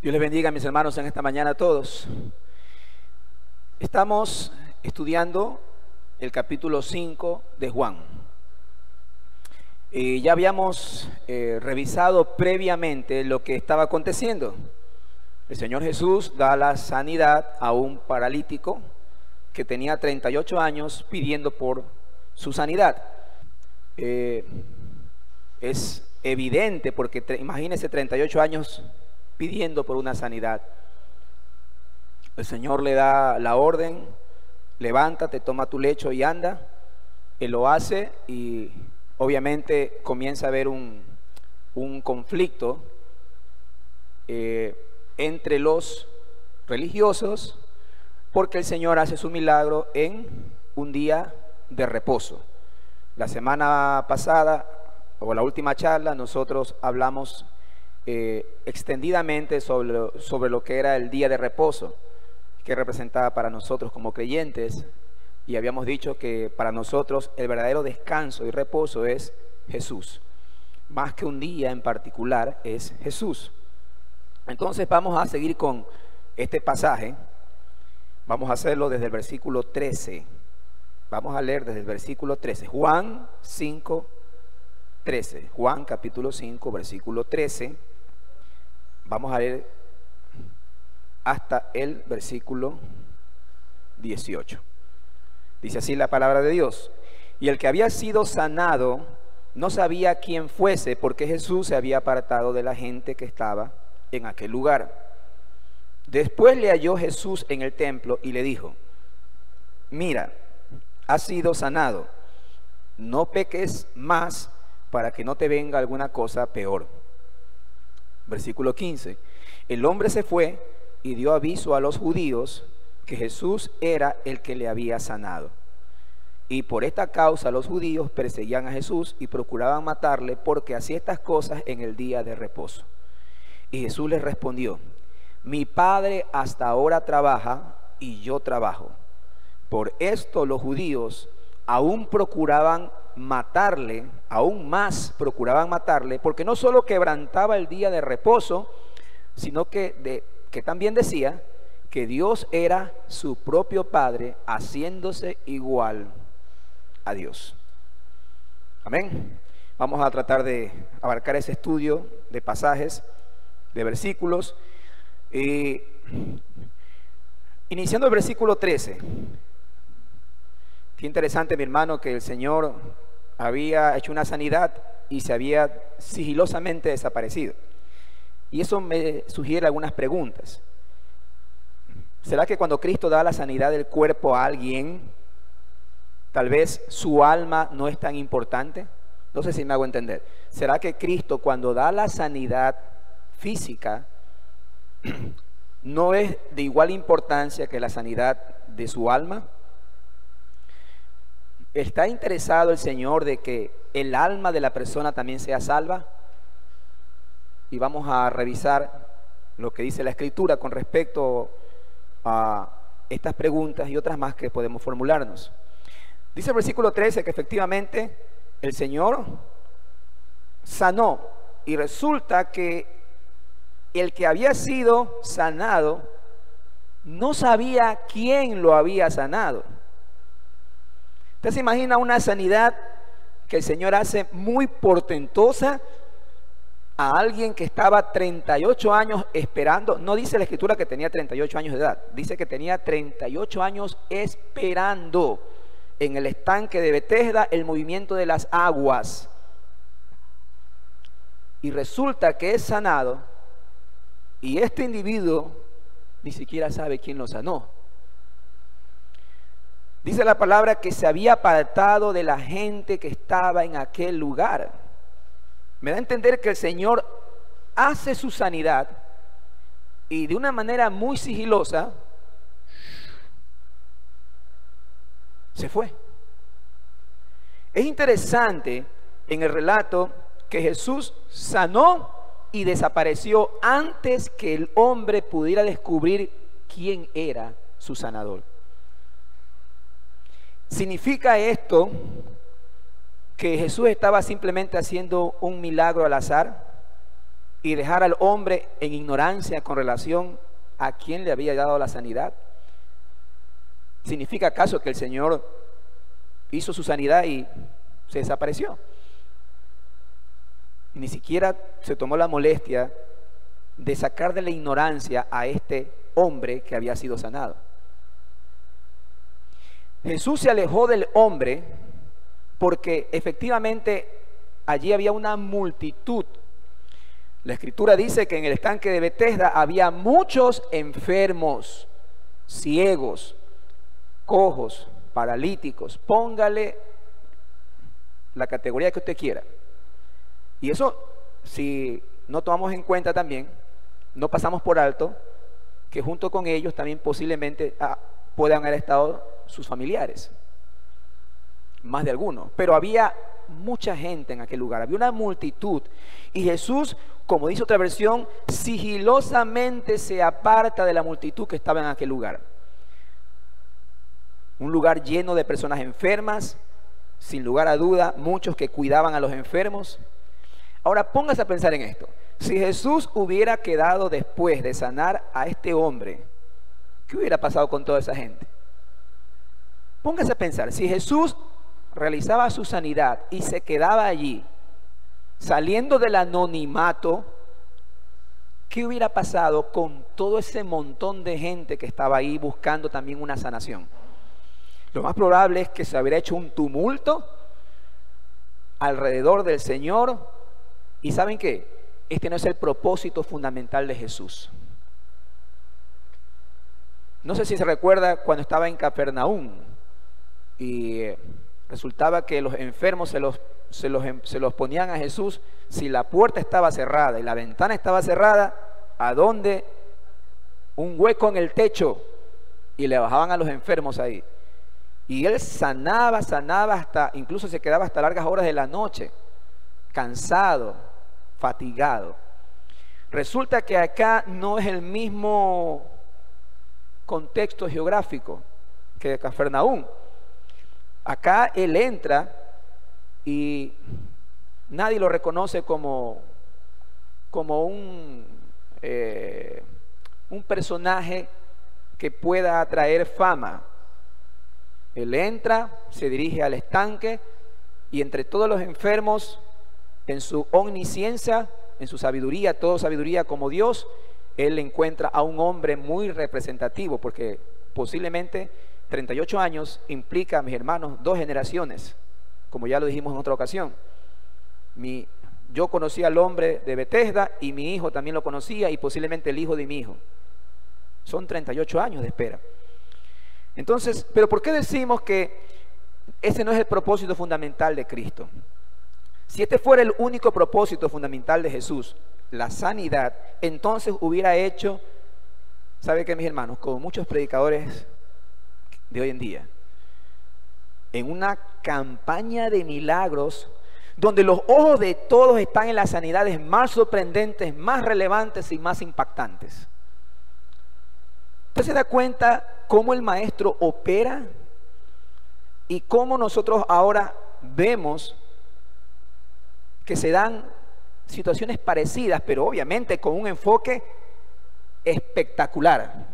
Dios les bendiga, mis hermanos, en esta mañana a todos. Estamos estudiando el capítulo 5 de Juan. Ya habíamos revisado previamente lo que estaba aconteciendo. El Señor Jesús da la sanidad a un paralítico que tenía 38 años pidiendo por su sanidad. Es evidente porque imagínense 38 años pidiendo por una sanidad. El Señor le da la orden: levántate, toma tu lecho y anda. Él lo hace y obviamente comienza a haber un conflicto entre los religiosos, porque el Señor hace su milagro en un día de reposo. La semana pasada, o la última charla, nosotros hablamos extendidamente sobre lo que era el día de reposo, que representaba para nosotros como creyentes, y habíamos dicho que para nosotros el verdadero descanso y reposo es Jesús, más que un día en particular, es Jesús. Entonces vamos a seguir con este pasaje. Vamos a hacerlo desde el versículo 13. Vamos a leer desde el versículo 13, Juan 5, 13. Juan capítulo 5, versículo 13. Vamos a leer hasta el versículo 18. Dice así la palabra de Dios: y el que había sido sanado no sabía quién fuese, porque Jesús se había apartado de la gente que estaba en aquel lugar. Después le halló Jesús en el templo y le dijo: mira, has sido sanado, no peques más para que no te venga alguna cosa peor. Versículo 15. El hombre se fue y dio aviso a los judíos que Jesús era el que le había sanado. Y por esta causa los judíos perseguían a Jesús y procuraban matarle, porque hacía estas cosas en el día de reposo. Y Jesús les respondió: mi Padre hasta ahora trabaja y yo trabajo. Por esto los judíos aún procuraban matarle, aún más procuraban matarle, porque no solo quebrantaba el día de reposo, sino que también decía que Dios era su propio Padre, haciéndose igual a Dios. Amén. Vamos a tratar de abarcar ese estudio de pasajes, de versículos. Iniciando el versículo 13. Qué interesante, mi hermano, que el Señor había hecho una sanidad y se había sigilosamente desaparecido. Y eso me sugiere algunas preguntas. ¿Será que cuando Cristo da la sanidad del cuerpo a alguien, tal vez su alma no es tan importante? No sé si me hago entender. ¿Será que Cristo, cuando da la sanidad física, no es de igual importancia que la sanidad de su alma? ¿Está interesado el Señor de que el alma de la persona también sea salva? Y vamos a revisar lo que dice la Escritura con respecto a estas preguntas y otras más que podemos formularnos. Dice el versículo 13 que efectivamente el Señor sanó, y resulta que el que había sido sanado no sabía quién lo había sanado. Usted se imagina una sanidad que el Señor hace muy portentosa a alguien que estaba 38 años esperando. No dice la Escritura que tenía 38 años de edad, dice que tenía 38 años esperando en el estanque de Betesda el movimiento de las aguas. Y resulta que es sanado, y este individuo ni siquiera sabe quién lo sanó. Dice la palabra que se había apartado de la gente que estaba en aquel lugar. Me da a entender que el Señor hace su sanidad y de una manera muy sigilosa se fue. Es interesante en el relato que Jesús sanó y desapareció antes que el hombre pudiera descubrir quién era su sanador. ¿Significa esto que Jesús estaba simplemente haciendo un milagro al azar y dejar al hombre en ignorancia con relación a quién le había dado la sanidad? ¿Significa acaso que el Señor hizo su sanidad y se desapareció? Ni siquiera se tomó la molestia de sacar de la ignorancia a este hombre que había sido sanado. Jesús se alejó del hombre porque efectivamente allí había una multitud. La Escritura dice que en el estanque de Betesda había muchos enfermos, ciegos, cojos, paralíticos. Póngale la categoría que usted quiera. Y eso, si no tomamos en cuenta también, no pasamos por alto que junto con ellos también posiblemente puedan haber estado sus familiares, más de algunos. Pero había mucha gente en aquel lugar, había una multitud. Y Jesús, como dice otra versión, sigilosamente se aparta de la multitud que estaba en aquel lugar. Un lugar lleno de personas enfermas, sin lugar a duda, muchos que cuidaban a los enfermos. Ahora póngase a pensar en esto. Si Jesús hubiera quedado después de sanar a este hombre, ¿qué hubiera pasado con toda esa gente? Póngase a pensar, si Jesús realizaba su sanidad y se quedaba allí, saliendo del anonimato, ¿qué hubiera pasado con todo ese montón de gente que estaba ahí buscando también una sanación? Lo más probable es que se hubiera hecho un tumulto alrededor del Señor. ¿Y saben qué? Este no es el propósito fundamental de Jesús. No sé si se recuerda cuando estaba en Capernaum y resultaba que los enfermos se los ponían a Jesús. Si la puerta estaba cerrada y la ventana estaba cerrada, ¿a dónde? Un hueco en el techo, y le bajaban a los enfermos ahí. Y él sanaba hasta, incluso se quedaba hasta largas horas de la noche, cansado, fatigado. Resulta que acá no es el mismo contexto geográfico que de Capernaum. Acá él entra y nadie lo reconoce como un personaje que pueda atraer fama. Él entra, se dirige al estanque y entre todos los enfermos, en su omnisciencia, en su sabiduría, toda sabiduría como Dios, él encuentra a un hombre muy representativo, porque posiblemente 38 años implica, mis hermanos, 2 generaciones, como ya lo dijimos en otra ocasión. Yo conocí al hombre de Betesda y mi hijo también lo conocía, y posiblemente el hijo de mi hijo. Son 38 años de espera. Entonces, ¿pero por qué decimos que ese no es el propósito fundamental de Cristo? Si este fuera el único propósito fundamental de Jesús, la sanidad, entonces hubiera hecho, ¿sabe qué, mis hermanos? Como muchos predicadores de hoy en día, en una campaña de milagros donde los ojos de todos están en las sanidades más sorprendentes, más relevantes y más impactantes. ¿Usted se da cuenta cómo el maestro opera y cómo nosotros ahora vemos que se dan situaciones parecidas, pero obviamente con un enfoque espectacular,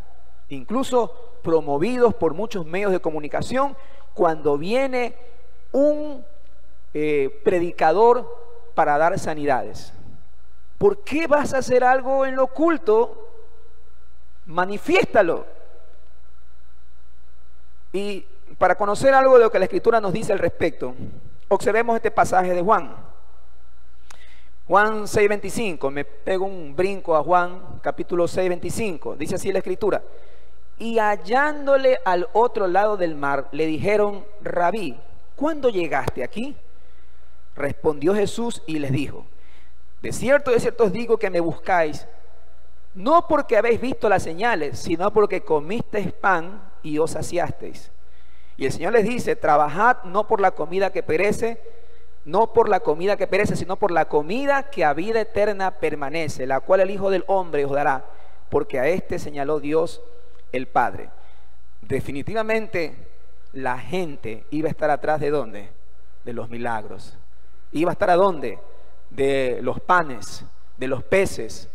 incluso promovidos por muchos medios de comunicación, cuando viene un predicador para dar sanidades? ¿Por qué vas a hacer algo en lo oculto? Manifiéstalo. Y para conocer algo de lo que la Escritura nos dice al respecto, observemos este pasaje de Juan 6:25. Me pego un brinco a Juan capítulo 6:25. Dice así la Escritura: y hallándole al otro lado del mar, le dijeron: Rabí, ¿cuándo llegaste aquí? Respondió Jesús y les dijo: de cierto os digo que me buscáis, no porque habéis visto las señales, sino porque comisteis pan y os saciasteis. Y el Señor les dice: trabajad no por la comida que perece, sino por la comida que a vida eterna permanece, la cual el Hijo del Hombre os dará, porque a este señaló Dios el Padre. Definitivamente la gente iba a estar atrás ¿de dónde? De los milagros. Iba a estar ¿a dónde? De los panes, de los peces,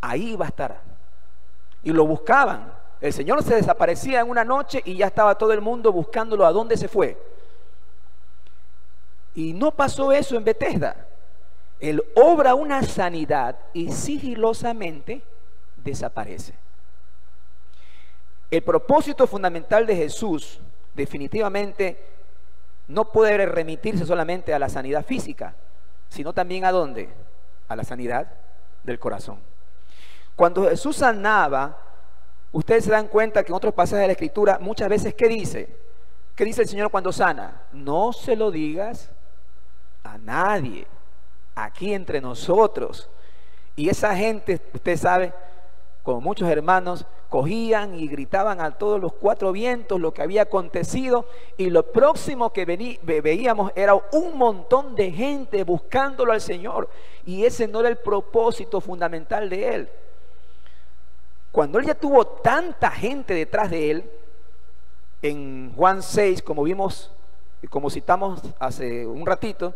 ahí iba a estar. Y lo buscaban. El Señor se desaparecía en una noche y ya estaba todo el mundo buscándolo a dónde se fue. Y no pasó eso en Betesda. Él obra una sanidad y sigilosamente desaparece. El propósito fundamental de Jesús definitivamente no puede remitirse solamente a la sanidad física, sino también ¿a dónde? A la sanidad del corazón. Cuando Jesús sanaba, ustedes se dan cuenta que en otros pasajes de la Escritura muchas veces ¿qué dice? ¿Qué dice el Señor cuando sana? No se lo digas a nadie, aquí entre nosotros. Y esa gente, usted sabe, como muchos hermanos, cogían y gritaban a todos los cuatro vientos lo que había acontecido, y lo próximo que veíamos era un montón de gente buscándolo al Señor, y ese no era el propósito fundamental de Él. Cuando Él ya tuvo tanta gente detrás de Él, en Juan 6, como vimos y como citamos hace un ratito,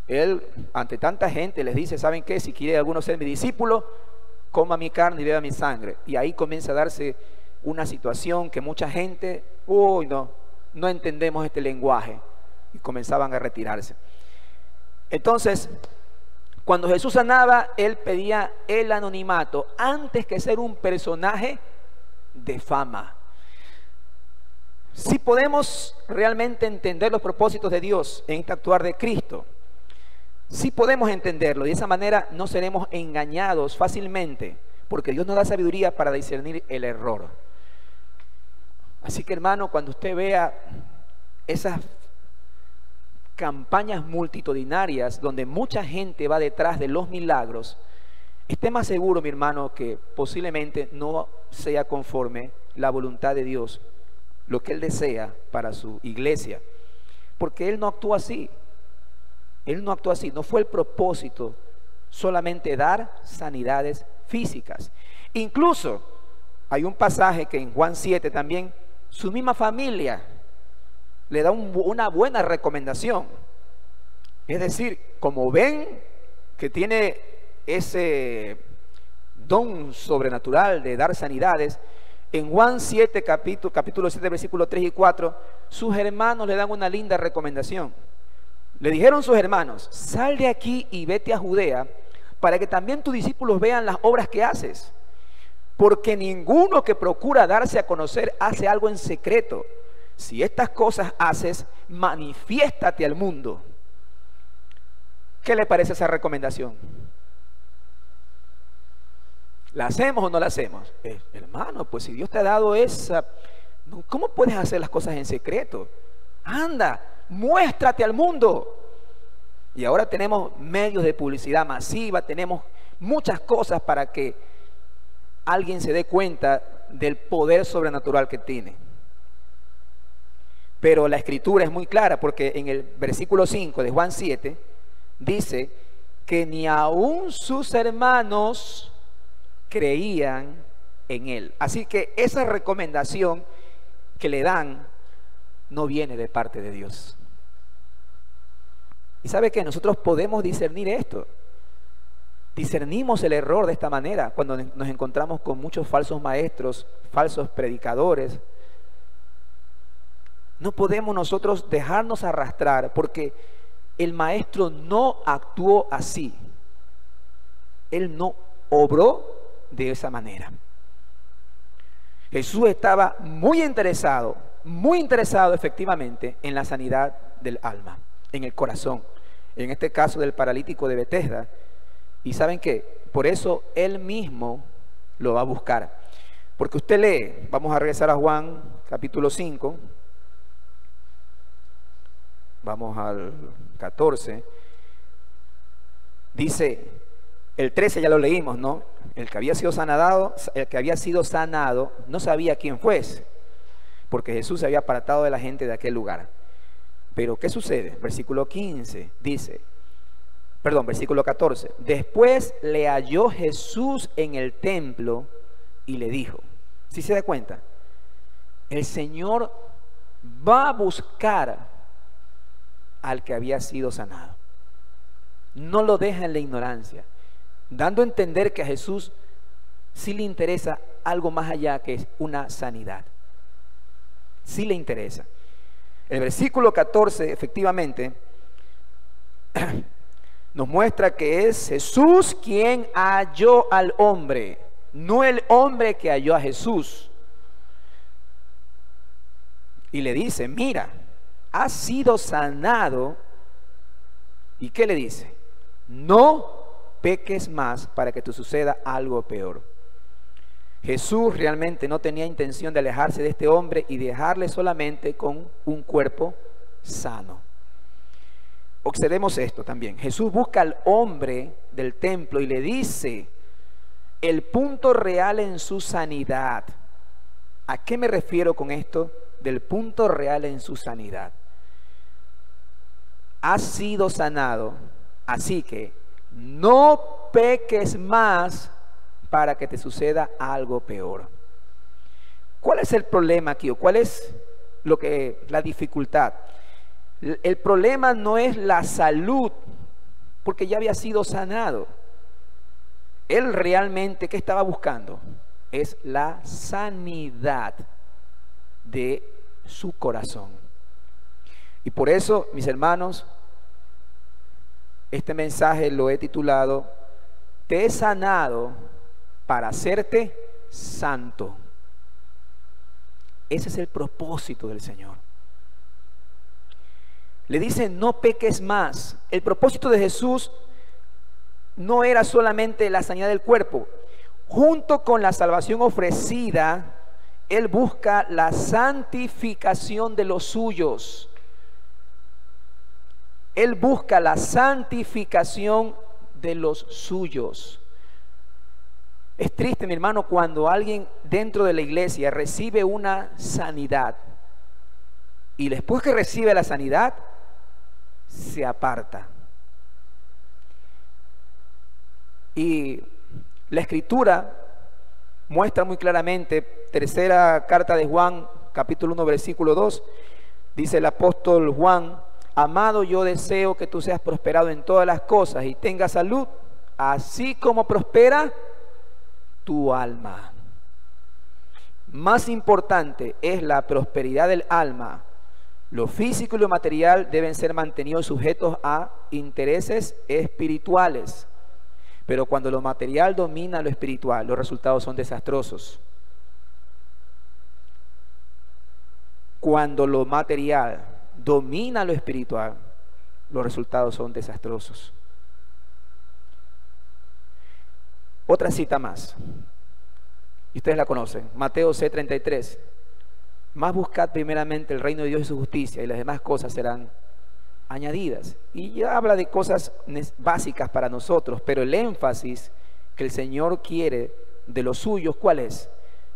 Él ante tanta gente les dice, ¿saben qué? Si quiere alguno ser mi discípulo, coma mi carne y beba mi sangre. Y ahí comienza a darse una situación que mucha gente, no entendemos este lenguaje, y comenzaban a retirarse. Entonces, cuando Jesús sanaba, Él pedía el anonimato antes que ser un personaje de fama. Si podemos realmente entender los propósitos de Dios en este actuar de Cristo, si podemos entenderlo, y de esa manera no seremos engañados fácilmente, porque Dios nos da sabiduría para discernir el error. Así que, hermano, cuando usted vea esas campañas multitudinarias donde mucha gente va detrás de los milagros, esté más seguro, mi hermano, que posiblemente no sea conforme la voluntad de Dios, lo que Él desea para su iglesia, porque Él no actúa así. Él no actuó así, no fue el propósito solamente dar sanidades físicas. Incluso hay un pasaje que en Juan 7 también, su misma familia le da una buena recomendación. Es decir, como ven que tiene ese don sobrenatural de dar sanidades, en Juan 7, capítulo 7, versículos 3 y 4, sus hermanos le dan una linda recomendación. Le dijeron sus hermanos, sal de aquí y vete a Judea, para que también tus discípulos vean las obras que haces. Porque ninguno que procura darse a conocer hace algo en secreto. Si estas cosas haces, manifiéstate al mundo. ¿Qué le parece esa recomendación? ¿La hacemos o no la hacemos? Hermano, pues si Dios te ha dado esa, ¿cómo puedes hacer las cosas en secreto? Anda, muéstrate al mundo. Y ahora tenemos medios de publicidad masiva, tenemos muchas cosas para que alguien se dé cuenta del poder sobrenatural que tiene. Pero la Escritura es muy clara, porque en el versículo 5 de Juan 7 dice que ni aún sus hermanos creían en Él. Así que esa recomendación que le dan no viene de parte de Dios. Y sabe que nosotros podemos discernir esto. Discernimos el error de esta manera cuando nos encontramos con muchos falsos maestros, falsos predicadores. No podemos nosotros dejarnos arrastrar, porque el maestro no actuó así. Él no obró de esa manera. Jesús estaba muy interesado efectivamente en la sanidad del alma, en el corazón, en este caso del paralítico de Betesda. Y ¿saben qué? Por eso Él mismo lo va a buscar. Porque usted lee, vamos a regresar a Juan capítulo 5, vamos al 14, dice, el 13 ya lo leímos, ¿no? El que había sido sanado no sabía quién fuese, porque Jesús se había apartado de la gente de aquel lugar. Pero ¿qué sucede? Versículo 15 dice, versículo 14. Después le halló Jesús en el templo y le dijo, ¿sí se da cuenta? El Señor va a buscar al que había sido sanado. No lo deja en la ignorancia. dando a entender que a Jesús sí le interesa algo más allá que es una sanidad. Sí le interesa. El versículo 14 efectivamente nos muestra que es Jesús quien halló al hombre, no el hombre que halló a Jesús. Y le dice, mira, has sido sanado. ¿Y qué le dice? No peques más para que te suceda algo peor. Jesús realmente no tenía intención de alejarse de este hombre y dejarle solamente con un cuerpo sano. Observemos esto también. Jesús busca al hombre del templo y le dice el punto real en su sanidad. ¿A qué me refiero con esto del punto real en su sanidad? Has sido sanado, así que no peques más para que te suceda algo peor. ¿Cuál es el problema aquí? ¿O cuál es la dificultad? El problema no es la salud, porque ya había sido sanado. Él realmente, ¿qué estaba buscando? Es la sanidad de su corazón. Y por eso, mis hermanos, este mensaje lo he titulado, te he sanado para hacerte santo. Ese es el propósito del Señor. Le dice, no peques más. El propósito de Jesús no era solamente la sanidad del cuerpo. Junto con la salvación ofrecida, Él busca la santificación de los suyos. Él busca la santificación de los suyos. Es triste, mi hermano, cuando alguien dentro de la iglesia recibe una sanidad y después que recibe la sanidad, se aparta. Y la Escritura muestra muy claramente, tercera carta de Juan, capítulo 1, versículo 2, dice el apóstol Juan, amado, yo deseo que tú seas prosperado en todas las cosas y tengas salud, así como prospera tu alma. Más importante es la prosperidad del alma. Lo físico y lo material deben ser mantenidos sujetos a intereses espirituales. Pero cuando lo material domina lo espiritual, los resultados son desastrosos. Cuando lo material domina lo espiritual, los resultados son desastrosos. Otra cita más, y ustedes la conocen, Mateo 6:33. Más buscad primeramente el reino de Dios y su justicia, y las demás cosas serán añadidas. Y ya habla de cosas básicas para nosotros, pero el énfasis que el Señor quiere de los suyos, ¿cuál es?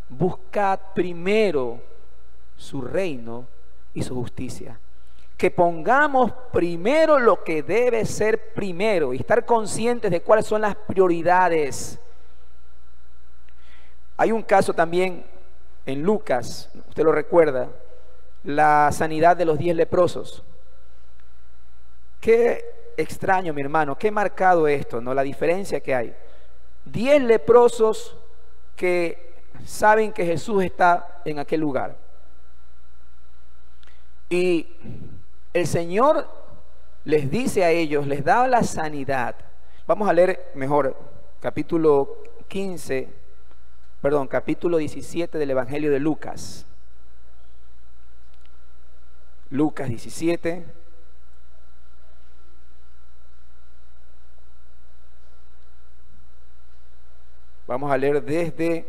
Buscad primero su reino y su justicia. Que pongamos primero lo que debe ser primero y estar conscientes de cuáles son las prioridades. Hay un caso también en Lucas, usted lo recuerda, la sanidad de los 10 leprosos. Qué extraño, mi hermano, qué marcado esto, ¿no? La diferencia que hay. 10 leprosos que saben que Jesús está en aquel lugar. Y el Señor les dice a ellos, les da la sanidad. Vamos a leer mejor capítulo 17 del Evangelio de Lucas. Lucas 17. Vamos a leer dice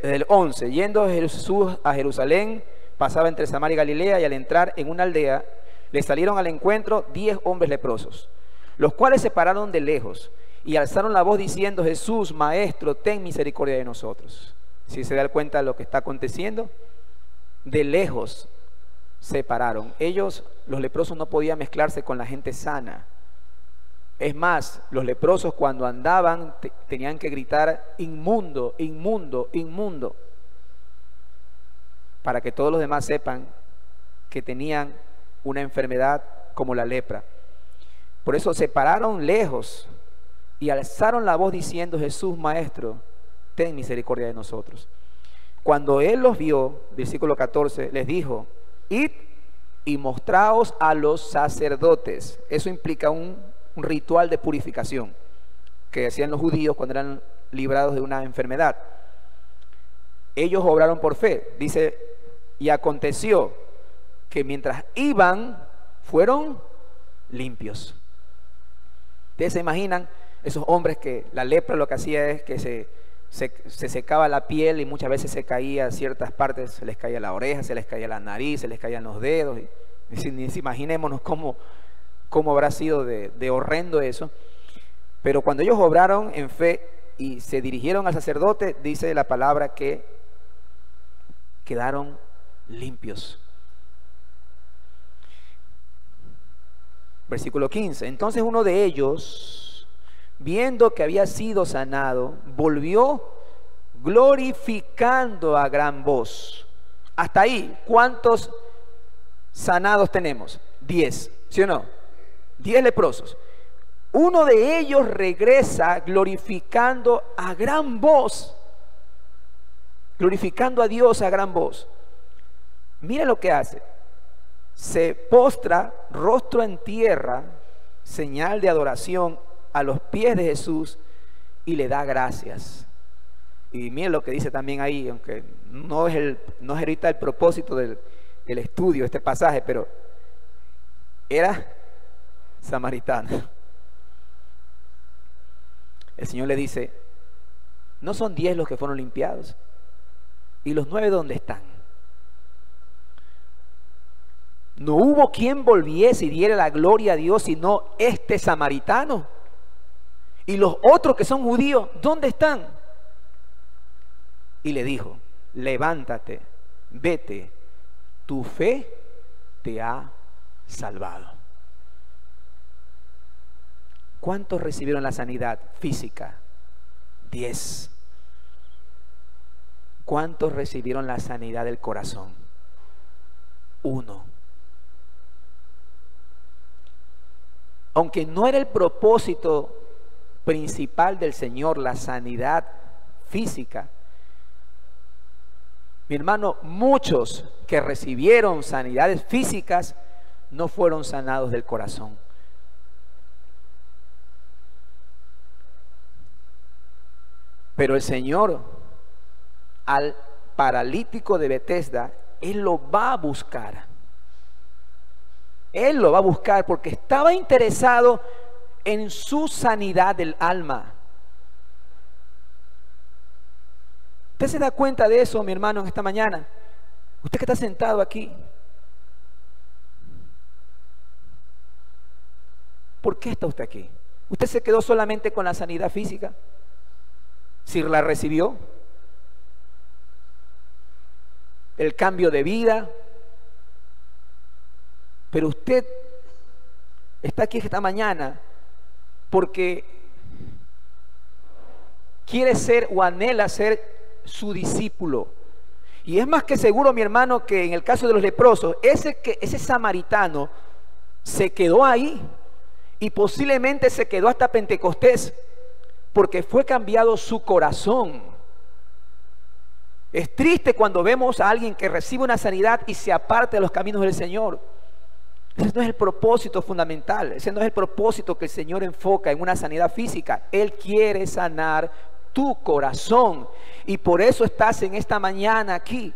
del 11, yendo Jesús a Jerusalén, pasaba entre Samaria y Galilea, y al entrar en una aldea, le salieron al encuentro 10 hombres leprosos, los cuales se pararon de lejos y alzaron la voz diciendo, Jesús, Maestro, ten misericordia de nosotros. Si se da cuenta de lo que está aconteciendo, de lejos se pararon. Ellos, los leprosos, no podían mezclarse con la gente sana. Es más, los leprosos cuando andaban tenían que gritar inmundo, inmundo, inmundo, para que todos los demás sepan que tenían una enfermedad como la lepra. Por eso se pararon lejos y alzaron la voz diciendo: Jesús, Maestro, ten misericordia de nosotros. Cuando él los vio, versículo 14, les dijo: id y mostraos a los sacerdotes. Eso implica un ritual de purificación que hacían los judíos cuando eran librados de una enfermedad. Ellos obraron por fe. Dice: y aconteció que mientras iban, fueron limpios. Ustedes se imaginan esos hombres que la lepra lo que hacía es que se secaba la piel y muchas veces se caía ciertas partes, se les caía la oreja, se les caía la nariz, se les caían los dedos. Imaginémonos cómo habrá sido de horrendo eso. Pero cuando ellos obraron en fe y se dirigieron al sacerdote, dice la palabra que quedaron limpios. Versículo 15. Entonces uno de ellos, viendo que había sido sanado, volvió glorificando a gran voz. Hasta ahí, ¿cuántos sanados tenemos? 10, ¿sí o no? 10 leprosos. Uno de ellos regresa glorificando a gran voz, glorificando a Dios a gran voz. Mira lo que hace. Se postra rostro en tierra, señal de adoración, a los pies de Jesús, y le da gracias. Y miren lo que dice también ahí, aunque no es ahorita el propósito del estudio, este pasaje, pero era samaritano. El Señor le dice: ¿no son 10 los que fueron limpiados? ¿Y los 9 dónde están? No hubo quien volviese y diera la gloria a Dios, sino este samaritano. Y los otros que son judíos, ¿dónde están? Y le dijo: levántate, vete, tu fe te ha salvado. ¿Cuántos recibieron la sanidad física? 10. ¿Cuántos recibieron la sanidad del corazón? 1. Aunque no era el propósito principal del Señor la sanidad física, mi hermano, muchos que recibieron sanidades físicas no fueron sanados del corazón. Pero el Señor, al paralítico de Betesda, Él lo va a buscar. Él lo va a buscar porque estaba interesado en su sanidad del alma. ¿Usted se da cuenta de eso, mi hermano, en esta mañana? Usted que está sentado aquí. ¿Por qué está usted aquí? ¿Usted se quedó solamente con la sanidad física? Si la recibió, el cambio de vida, pero usted está aquí esta mañana porque quiere ser o anhela ser su discípulo. Y es más que seguro, mi hermano, que en el caso de los leprosos, ese samaritano se quedó ahí y posiblemente se quedó hasta Pentecostés, porque fue cambiado su corazón. Es triste cuando vemos a alguien que recibe una sanidad y se aparta de los caminos del Señor. Ese no es el propósito fundamental. Ese no es el propósito que el Señor enfoca en una sanidad física. Él quiere sanar tu corazón. Y por eso estás en esta mañana aquí.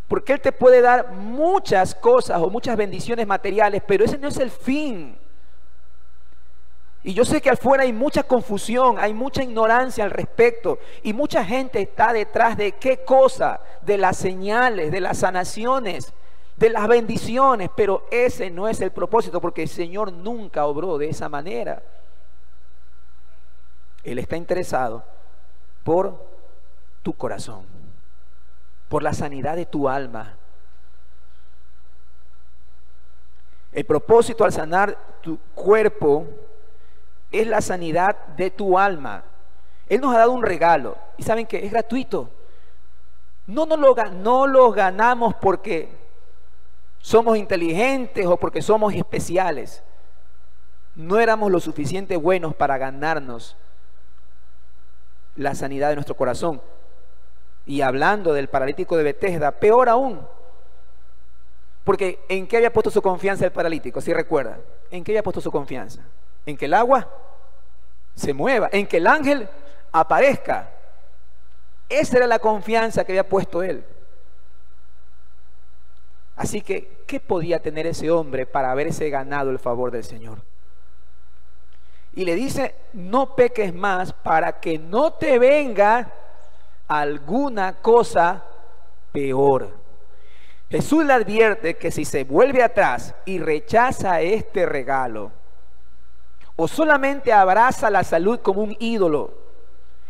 Porque Él te puede dar muchas cosas o muchas bendiciones materiales, pero ese no es el fin. Y yo sé que afuera hay mucha confusión, hay mucha ignorancia al respecto. Y mucha gente está detrás de qué cosa, de las señales, de las sanaciones, de las bendiciones. Pero ese no es el propósito, porque el Señor nunca obró de esa manera. Él está interesado por tu corazón, por la sanidad de tu alma. El propósito al sanar tu cuerpo es la sanidad de tu alma. Él nos ha dado un regalo y saben que es gratuito. No lo ganamos porque somos inteligentes o porque somos especiales. no éramos lo suficiente buenos para ganarnos la sanidad de nuestro corazón. Y hablando del paralítico de Betesda, peor aún, porque ¿en qué había puesto su confianza el paralítico? Si recuerda, ¿en qué había puesto su confianza? En que el agua se mueva, en que el ángel aparezca. Esa era la confianza que había puesto él. Así que, ¿qué podía tener ese hombre para haberse ganado el favor del Señor? Y le dice, no peques más para que no te venga alguna cosa peor. Jesús le advierte que si se vuelve atrás y rechaza este regalo, o solamente abraza la salud como un ídolo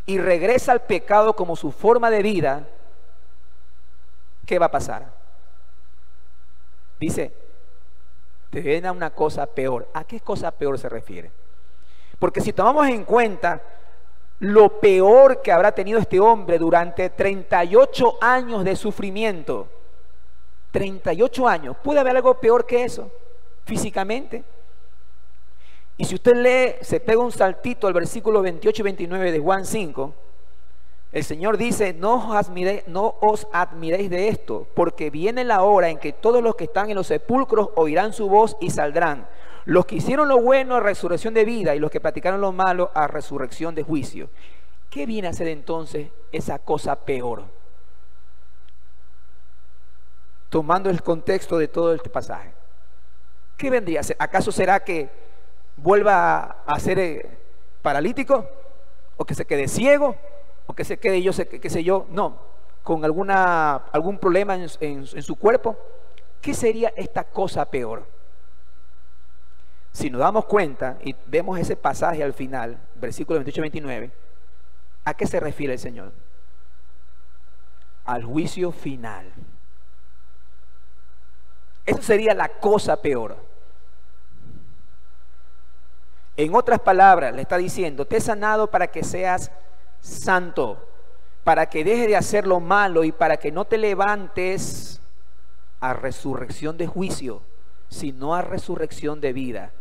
y regresa al pecado como su forma de vida, ¿qué va a pasar? Dice, te viene una cosa peor. ¿A qué cosa peor se refiere? Porque si tomamos en cuenta lo peor que habrá tenido este hombre durante 38 años de sufrimiento, 38 años, ¿puede haber algo peor que eso físicamente? Y si usted lee, se pega un saltito al versículo 28 y 29 de Juan 5, el Señor dice, no os admiréis de esto, porque viene la hora en que todos los que están en los sepulcros oirán su voz y saldrán. Los que hicieron lo bueno a resurrección de vida y los que practicaron lo malo a resurrección de juicio. ¿Qué viene a ser entonces esa cosa peor? Tomando el contexto de todo este pasaje, ¿qué vendría a ser? ¿Acaso será que vuelva a ser paralítico? ¿O que se quede ciego? ¿O que se quede qué sé yo? No, con algún problema en su cuerpo. ¿Qué sería esta cosa peor? Si nos damos cuenta y vemos ese pasaje al final, versículo 28-29, ¿a qué se refiere el Señor? Al juicio final. Eso sería la cosa peor. En otras palabras, le está diciendo, te he sanado para que seas santo, para que dejes de hacer lo malo y para que no te levantes a resurrección de juicio, sino a resurrección de vida.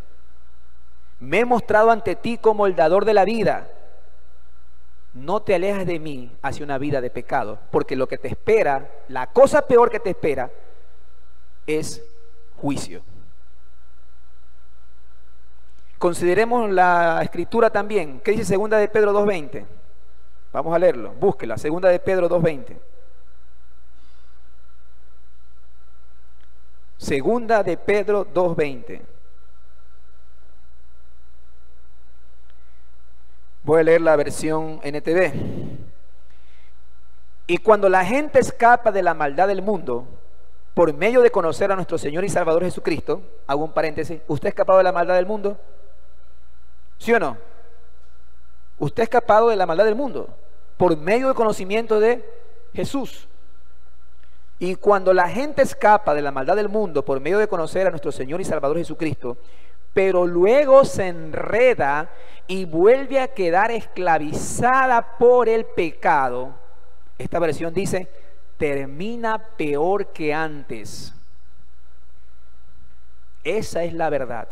Me he mostrado ante ti como el dador de la vida. No te alejes de mí hacia una vida de pecado, porque lo que te espera, la cosa peor que te espera, es juicio. Consideremos la escritura también. ¿Qué dice 2 de Pedro 2:20? Vamos a leerlo, búsquela, 2 de Pedro 2:20. 2 de Pedro 2:20. Voy a leer la versión NTV. Y cuando la gente escapa de la maldad del mundo, por medio de conocer a nuestro Señor y Salvador Jesucristo, hago un paréntesis, ¿usted ha escapado de la maldad del mundo? ¿Sí o no? Usted ha escapado de la maldad del mundo por medio del conocimiento de Jesús. Y cuando la gente escapa de la maldad del mundo por medio de conocer a nuestro Señor y Salvador Jesucristo, pero luego se enreda y vuelve a quedar esclavizada por el pecado, esta versión dice, termina peor que antes. Esa es la verdad.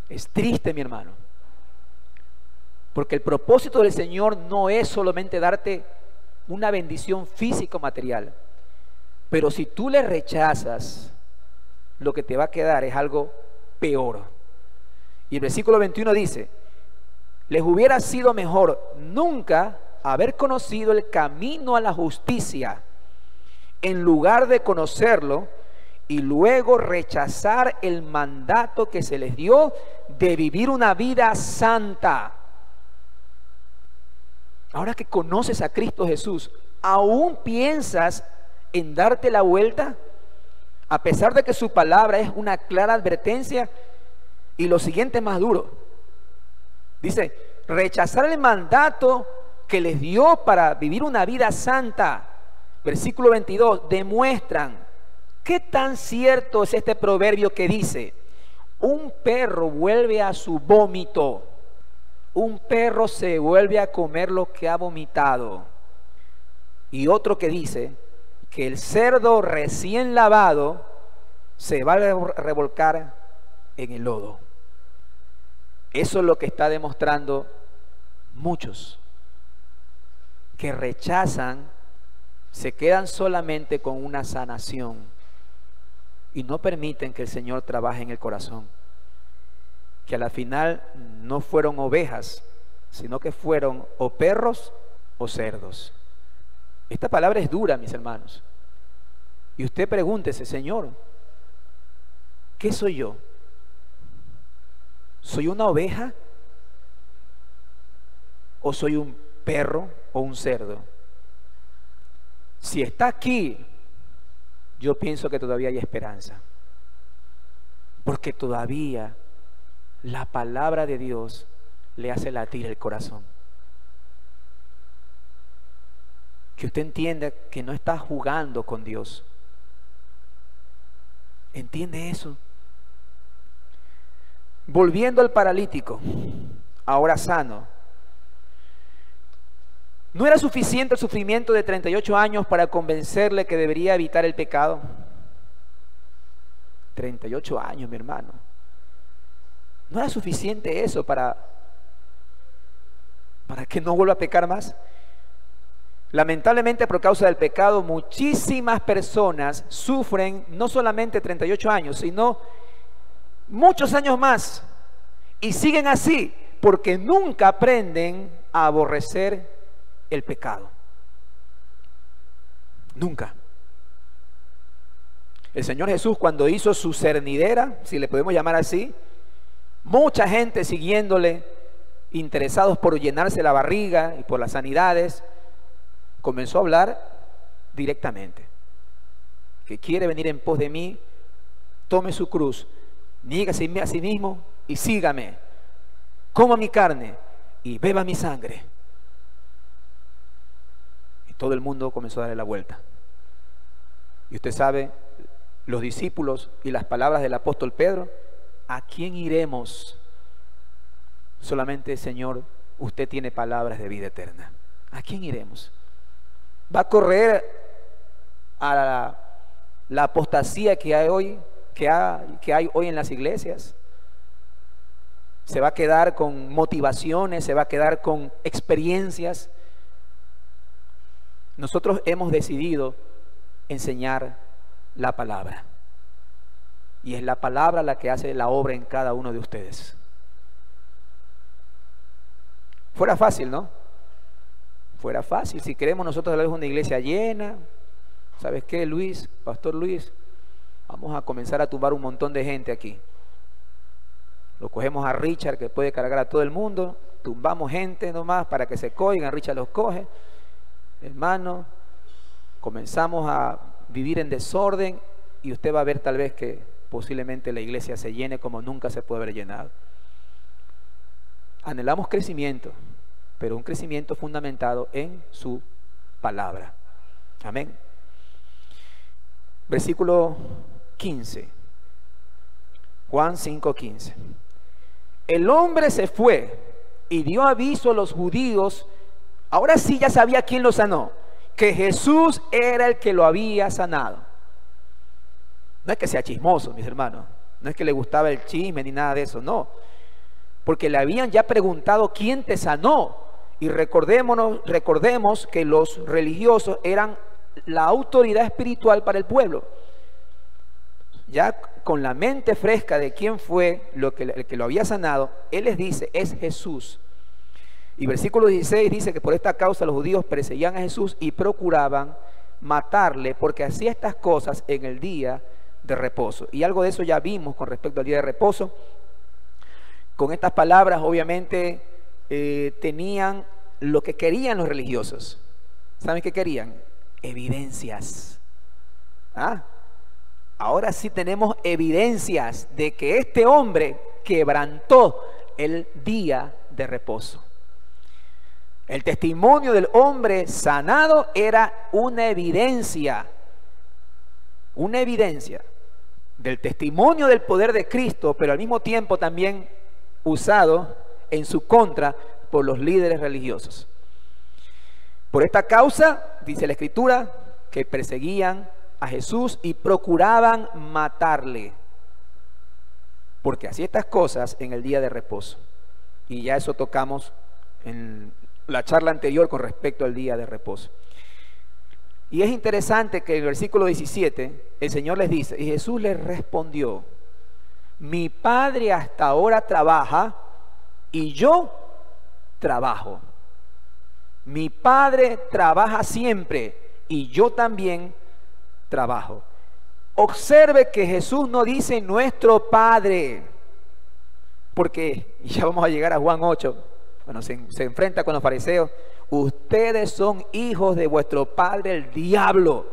Es triste, mi hermano, porque el propósito del Señor no es solamente darte una bendición física o material, pero si tú le rechazas, lo que te va a quedar es algo peor. Y el versículo 21 dice, les hubiera sido mejor nunca haber conocido el camino a la justicia, en lugar de conocerlo y luego rechazar el mandato que se les dio de vivir una vida santa. Ahora que conoces a Cristo Jesús, ¿aún piensas en darte la vuelta? A pesar de que su palabra es una clara advertencia. Y lo siguiente es más duro. Dice, rechazar el mandato que les dio para vivir una vida santa. Versículo 22, demuestran qué tan cierto es este proverbio que dice, un perro vuelve a su vómito, un perro se vuelve a comer lo que ha vomitado. Y otro que dice que el cerdo recién lavado se va a revolcar en el lodo. Eso es lo que está demostrando muchos que rechazan, se quedan solamente con una sanación y no permiten que el Señor trabaje en el corazón. Que a la final no fueron ovejas, sino que fueron o perros o cerdos. Esta palabra es dura, mis hermanos. Y usted pregúntese, Señor, ¿qué soy yo? ¿Soy una oveja? ¿O soy un perro o un cerdo? Si está aquí, yo pienso que todavía hay esperanza. Porque todavía la palabra de Dios le hace latir el corazón. Que usted entienda que no está jugando con Dios. ¿Entiende eso? Volviendo al paralítico, ahora sano. ¿No era suficiente el sufrimiento de 38 años para convencerle que debería evitar el pecado? 38 años, mi hermano. ¿No era suficiente eso para que no vuelva a pecar más? Lamentablemente, por causa del pecado, muchísimas personas sufren no solamente 38 años, sino muchos años más. Y siguen así porque nunca aprenden a aborrecer el pecado. Nunca. El Señor Jesús, cuando hizo su cernidera, si le podemos llamar así, mucha gente siguiéndole, interesados por llenarse la barriga y por las sanidades, comenzó a hablar directamente. Que quiere venir en pos de mí, tome su cruz, niégase a sí mismo y sígame. Coma mi carne y beba mi sangre. Y todo el mundo comenzó a darle la vuelta. Y usted sabe, los discípulos y las palabras del apóstol Pedro, ¿a quién iremos? Solamente, Señor, usted tiene palabras de vida eterna. ¿A quién iremos? ¿Va a correr a la apostasía que hay hoy, que hay hoy en las iglesias? ¿Se va a quedar con motivaciones? ¿Se va a quedar con experiencias? Nosotros hemos decidido enseñar la palabra. Y es la palabra la que hace la obra en cada uno de ustedes. Fuera fácil, ¿no? Fuera fácil. Si queremos nosotros hablar de una iglesia llena, ¿sabes qué, Luis? Pastor Luis, vamos a comenzar a tumbar un montón de gente aquí. Lo cogemos a Richard, que puede cargar a todo el mundo, tumbamos gente nomás para que se coigan, Richard los coge. Hermano, comenzamos a vivir en desorden y usted va a ver tal vez que posiblemente la iglesia se llene como nunca se puede haber llenado. Anhelamos crecimiento, pero un crecimiento fundamentado en su palabra. Amén. Versículo 15. Juan 5:15. El hombre se fue y dio aviso a los judíos. Ahora sí ya sabía quién lo sanó, que Jesús era el que lo había sanado. No es que sea chismoso, mis hermanos, no es que le gustaba el chisme ni nada de eso, no. Porque le habían ya preguntado quién te sanó. Y recordemos que los religiosos eran la autoridad espiritual para el pueblo. Ya con la mente fresca de quién fue el que lo había sanado, él les dice, es Jesús. Y versículo 16 dice que por esta causa los judíos perseguían a Jesús y procuraban matarle porque hacía estas cosas en el día de reposo. Y algo de eso ya vimos con respecto al día de reposo. Con estas palabras obviamente tenían lo que querían los religiosos. ¿Saben qué querían? Evidencias. Ahora sí tenemos evidencias de que este hombre quebrantó el día de reposo. El testimonio del hombre sanado era una evidencia del testimonio del poder de Cristo, pero al mismo tiempo también usado en su contra por los líderes religiosos. Por esta causa, dice la Escritura, que perseguían a Jesús y procuraban matarle, porque hacía estas cosas en el día de reposo. Y ya eso tocamos en la charla anterior con respecto al día de reposo. Y es interesante que en el versículo 17 el Señor les dice, y Jesús les respondió, mi Padre hasta ahora trabaja y yo trabajo. Mi Padre trabaja siempre y yo también trabajo. Observe que Jesús no dice nuestro Padre, porque ya vamos a llegar a Juan 8, bueno, se enfrenta con los fariseos. Ustedes son hijos de vuestro padre el diablo,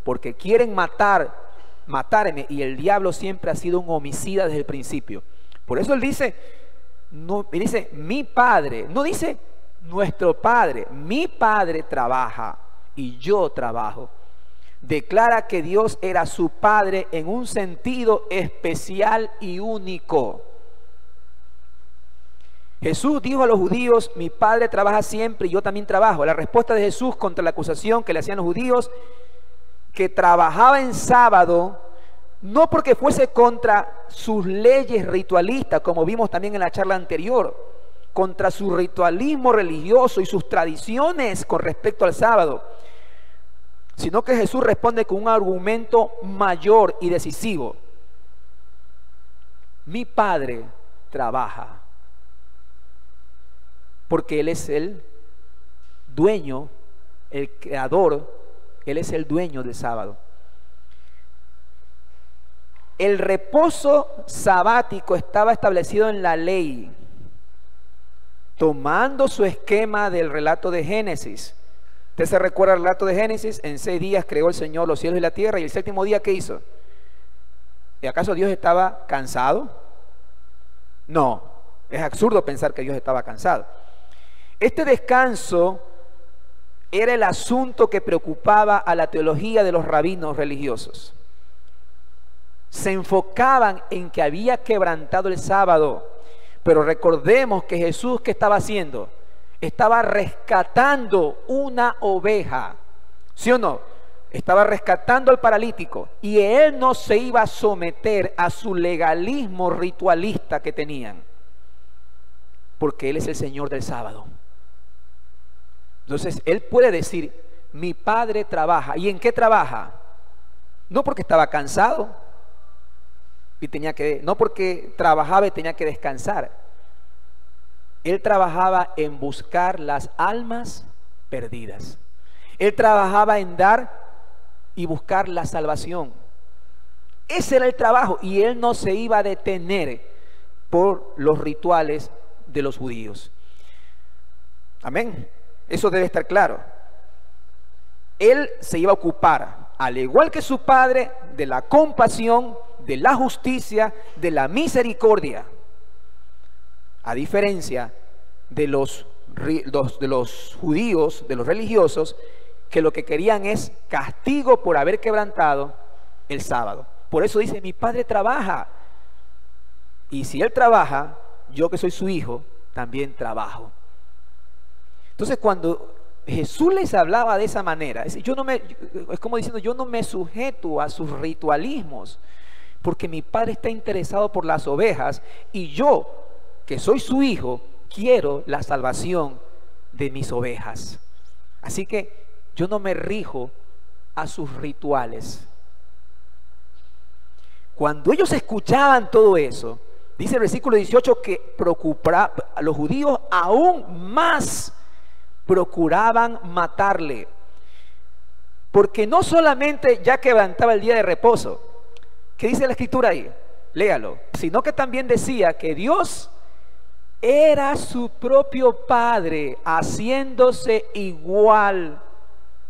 porque quieren matarme, y el diablo siempre ha sido un homicida desde el principio. Por eso él dice, no, él dice mi Padre, no dice nuestro Padre. Mi Padre trabaja y yo trabajo. Declara que Dios era su Padre en un sentido especial y único. Jesús dijo a los judíos, mi Padre trabaja siempre y yo también trabajo. La respuesta de Jesús contra la acusación que le hacían los judíos, que trabajaba en sábado, no porque fuese contra sus leyes ritualistas, como vimos también en la charla anterior, contra su ritualismo religioso y sus tradiciones con respecto al sábado, sino que Jesús responde con un argumento mayor y decisivo. Mi Padre trabaja, porque Él es el dueño, el creador, Él es el dueño del sábado. El reposo sabático estaba establecido en la ley, tomando su esquema del relato de Génesis. ¿Usted se recuerda el relato de Génesis? En 6 días creó el Señor los cielos y la tierra, y el séptimo día, ¿qué hizo? ¿Y acaso Dios estaba cansado? No, es absurdo pensar que Dios estaba cansado. Este descanso era el asunto que preocupaba a la teología de los rabinos religiosos. Se enfocaban en que había quebrantado el sábado, pero recordemos que Jesús, ¿qué estaba haciendo? Estaba rescatando una oveja, ¿sí o no? Estaba rescatando al paralítico, y Él no se iba a someter a su legalismo ritualista que tenían, porque Él es el Señor del sábado. Entonces Él puede decir, mi Padre trabaja. ¿Y en qué trabaja? No porque estaba cansado y no porque trabajaba y tenía que descansar. Él trabajaba en buscar las almas perdidas. Él trabajaba en dar y buscar la salvación. Ese era el trabajo, y Él no se iba a detener por los rituales de los judíos. Amén. Eso debe estar claro. Él se iba a ocupar, al igual que su Padre, de la compasión, de la justicia, de la misericordia. A diferencia de los judíos, de los religiosos, que lo que querían es castigo por haber quebrantado el sábado. Por eso dice, mi Padre trabaja. Y si Él trabaja, yo que soy su hijo, también trabajo. Entonces, cuando Jesús les hablaba de esa manera, es como diciendo, yo no me sujeto a sus ritualismos, porque mi Padre está interesado por las ovejas, y yo, que soy su hijo, quiero la salvación de mis ovejas. Así que yo no me rijo a sus rituales. Cuando ellos escuchaban todo eso, dice el versículo 18 que a los judíos aún más procuraban matarle, porque no solamente ya quebrantaba el día de reposo, ¿qué dice la escritura ahí? Léalo. Sino que también decía que Dios era su propio Padre, haciéndose igual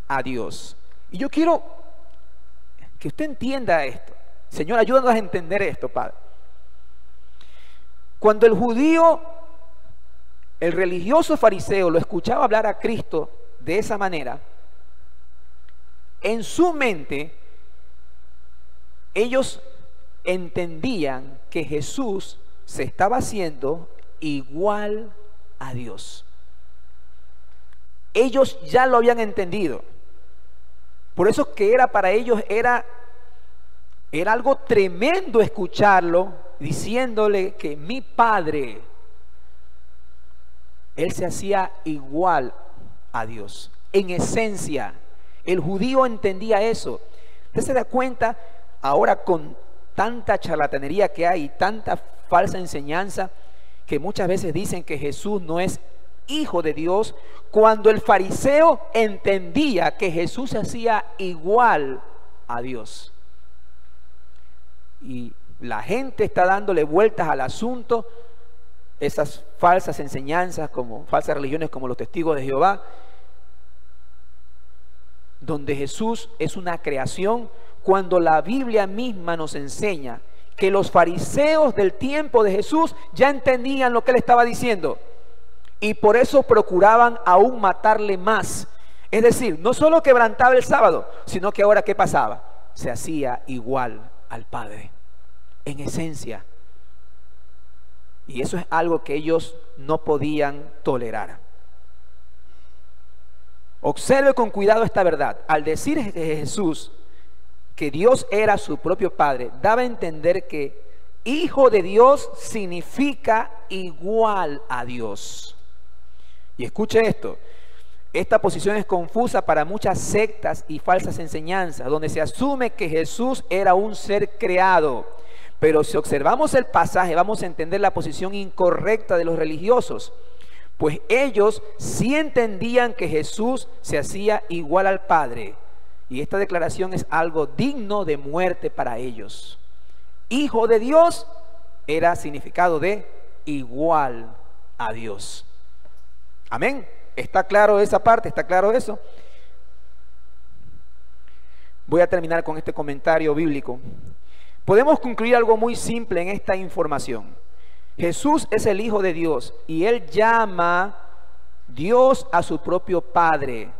a Dios. Y yo quiero que usted entienda esto. Señor, ayúdanos a entender esto, Padre. Cuando el judío, el religioso fariseo, lo escuchaba hablar a Cristo de esa manera, en su mente ellos entendían que Jesús se estaba haciendo igual a Dios. Ellos ya lo habían entendido. Por eso que para ellos era algo tremendo escucharlo diciéndole que mi Padre Él se hacía igual a Dios. En esencia, el judío entendía eso. Usted se da cuenta ahora con tanta charlatanería que hay, tanta falsa enseñanza, que muchas veces dicen que Jesús no es hijo de Dios, cuando el fariseo entendía que Jesús se hacía igual a Dios. Y la gente está dándole vueltas al asunto, esas falsas enseñanzas, como falsas religiones como los testigos de Jehová, donde Jesús es una creación, cuando la Biblia misma nos enseña que los fariseos del tiempo de Jesús ya entendían lo que él estaba diciendo y por eso procuraban aún matarle más. Es decir, no solo quebrantaba el sábado, sino que ahora ¿qué pasaba? Se hacía igual al Padre, en esencia. Y eso es algo que ellos no podían tolerar. Observe con cuidado esta verdad. Al decir Jesús que Dios era su propio Padre, daba a entender que hijo de Dios significa igual a Dios. Y escuche esto, esta posición es confusa para muchas sectas y falsas enseñanzas, donde se asume que Jesús era un ser creado. Pero si observamos el pasaje, vamos a entender la posición incorrecta de los religiosos, pues ellos sí entendían que Jesús se hacía igual al Padre. Y esta declaración es algo digno de muerte para ellos. Hijo de Dios era significado de igual a Dios. Amén. ¿Está claro esa parte? ¿Está claro eso? Voy a terminar con este comentario bíblico. Podemos concluir algo muy simple en esta información. Jesús es el Hijo de Dios y Él llama Dios a su propio Padre.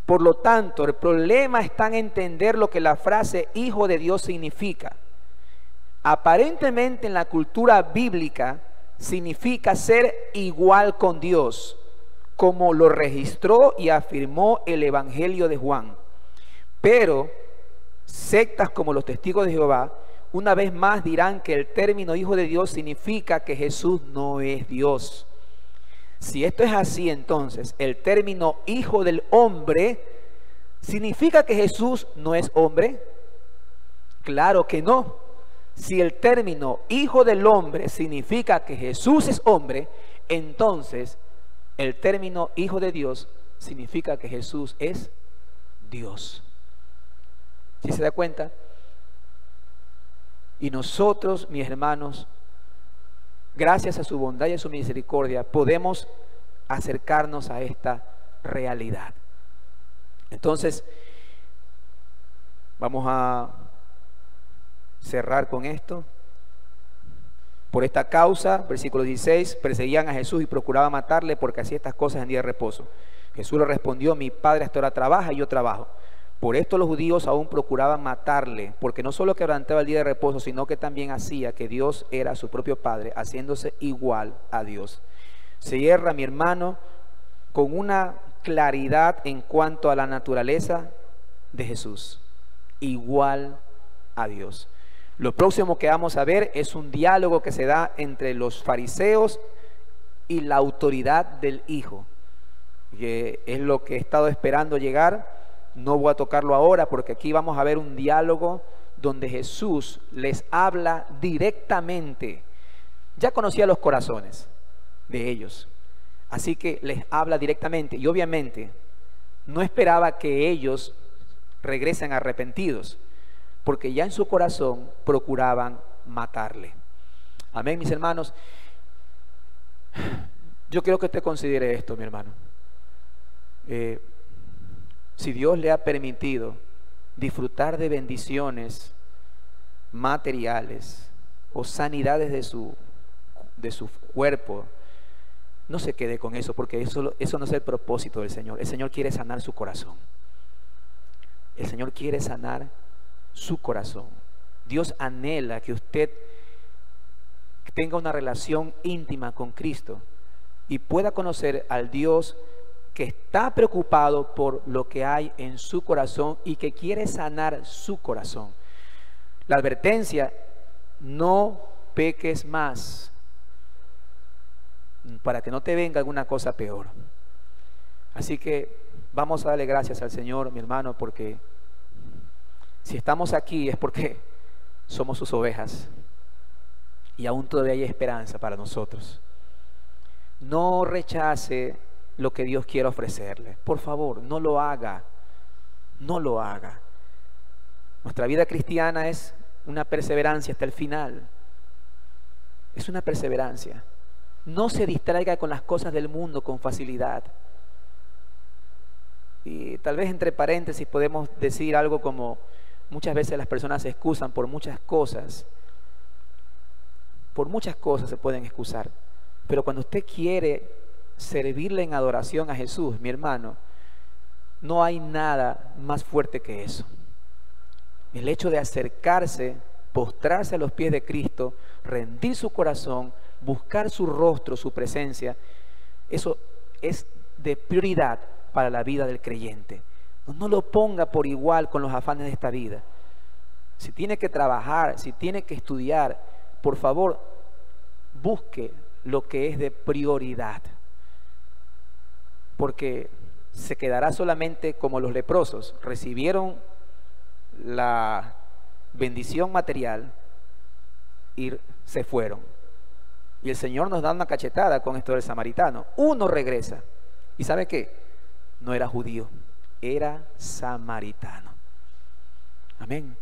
Por lo tanto, el problema está en entender lo que la frase Hijo de Dios significa. Aparentemente en la cultura bíblica significa ser igual con Dios, como lo registró y afirmó el Evangelio de Juan. Pero sectas como los testigos de Jehová una vez más dirán que el término Hijo de Dios significa que Jesús no es Dios. Si esto es así, entonces el término Hijo del Hombre ¿significa que Jesús no es hombre? Claro que no. Si el término Hijo del Hombre significa que Jesús es hombre, entonces el término Hijo de Dios significa que Jesús es Dios. ¿Sí se da cuenta? Y nosotros, mis hermanos, gracias a su bondad y a su misericordia, podemos acercarnos a esta realidad. Entonces, vamos a cerrar con esto. Por esta causa, versículo 16, perseguían a Jesús y procuraban matarle porque hacía estas cosas en día de reposo. Jesús le respondió: mi Padre hasta ahora trabaja y yo trabajo. Por esto los judíos aún procuraban matarle, porque no solo quebrantaba el día de reposo, sino que también hacía que Dios era su propio Padre, haciéndose igual a Dios. Se cierra, mi hermano, con una claridad en cuanto a la naturaleza de Jesús, igual a Dios. Lo próximo que vamos a ver es un diálogo que se da entre los fariseos y la autoridad del Hijo, que es lo que he estado esperando llegar. No voy a tocarlo ahora porque aquí vamos a ver un diálogo donde Jesús les habla directamente. Ya conocía los corazones de ellos, así que les habla directamente y obviamente no esperaba que ellos regresen arrepentidos, porque ya en su corazón procuraban matarle. Amén, mis hermanos. Yo quiero que usted considere esto, mi hermano. Si Dios le ha permitido disfrutar de bendiciones materiales o sanidades de su cuerpo, no se quede con eso, porque eso no es el propósito del Señor. El Señor quiere sanar su corazón. El Señor quiere sanar su corazón. Dios anhela que usted tenga una relación íntima con Cristo y pueda conocer al Dios que está preocupado por lo que hay en su corazón y que quiere sanar su corazón. La advertencia: no peques más. para que no te venga alguna cosa peor. Así que vamos a darle gracias al Señor, mi hermano, porque si estamos aquí es porque somos sus ovejas y aún todavía hay esperanza para nosotros. No rechace lo que Dios quiere ofrecerle. Por favor, no lo haga. No lo haga. Nuestra vida cristiana es una perseverancia hasta el final. Es una perseverancia. No se distraiga con las cosas del mundo con facilidad. Y tal vez entre paréntesis podemos decir algo como: muchas veces las personas se excusan por muchas cosas. Por muchas cosas se pueden excusar. Pero cuando usted quiere servirle en adoración a Jesús, mi hermano, no hay nada más fuerte que eso. El hecho de acercarse, postrarse a los pies de Cristo, rendir su corazón, buscar su rostro, su presencia, eso es de prioridad para la vida del creyente. No lo ponga por igual con los afanes de esta vida. Si tiene que trabajar, si tiene que estudiar, por favor, busque lo que es de prioridad, porque se quedará solamente como los leprosos. Recibieron la bendición material y se fueron. Y el Señor nos da una cachetada con esto del samaritano. Uno regresa. ¿Y sabe qué? No era judío, era samaritano. Amén.